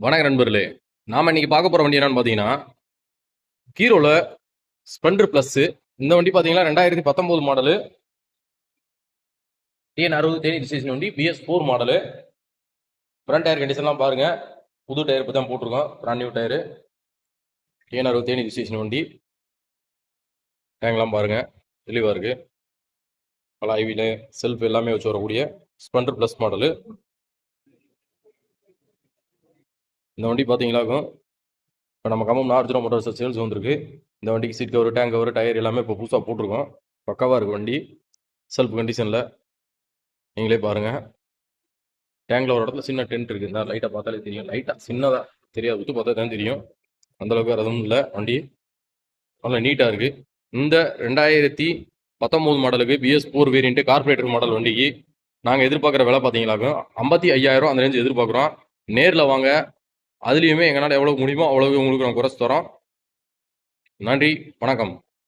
வணக்க நண்பர்களே, நாம இன்னைக்கு பார்க்க போற வண்டி என்னன்னு பாத்தீங்கன்னா ஹீரோல ஸ்ப்ளெண்டர் பிளஸ். இந்த வண்டி பாத்தீங்கன்னா 2019 மாடலு, TN60 தேனி ரிஜிஸ்ட்ரேஷன் வண்டி, BS4 மாடலு. ஃப்ரண்ட் டயர் கண்டிஷன்லாம் பாருங்க, புது டயர் இப்போ தான் போட்டிருக்கோம், brand new tyre. TN60 Theni registration வண்டி. டேங்க்லாம் பாருங்க, தெளிவா இருக்கு. பல ஐவில செல்ஃப் எல்லாமே வச்சு வரக்கூடிய ஸ்ப்ளெண்டர் பிளஸ் மாடலு. இந்த வண்டி பாத்தீங்களாக்கும் இப்போ நம்ம கம்பம் நார்ஜரோ மோட்டார்ஸ் சேல்ஸ் வந்திருக்கு. இந்த வண்டிக்கு seat cover, tank cover, tyre எல்லாமே இப்போ புதுசாக போட்டிருக்கோம். பக்காவாக இருக்குது வண்டி, செல்ஃப் கண்டிஷனில். நீங்களே பாருங்கள். டேங்கில் ஒரு இடத்துல சின்ன டென்ட் இருக்குது, இந்த லைட்டாக பார்த்தாலே தெரியும். லைட்டாக சின்னதாக தெரியாது, விட்டு பார்த்தா தான் தெரியும். அந்தளவுக்கு வேறு எதுவும் இல்லை. வண்டி நல்லா நீட்டாக இருக்குது. இந்த 2019 மாடலுக்கு BS4 வேரியண்ட்டு கார்பரேட்டர் மாடல் வண்டிக்கு நாங்கள் எதிர்பார்க்குற விலை பார்த்தீங்களாக்கும் 55,000 அந்த ரேஞ்சு எதிர்பார்க்குறோம். நேரில் வாங்க, அதுலேயுமே எங்களால் எவ்வளோ முடியுமோ அவ்வளோ உங்களுக்கு நான் குறைச்சி தரோம். நன்றி, வணக்கம்.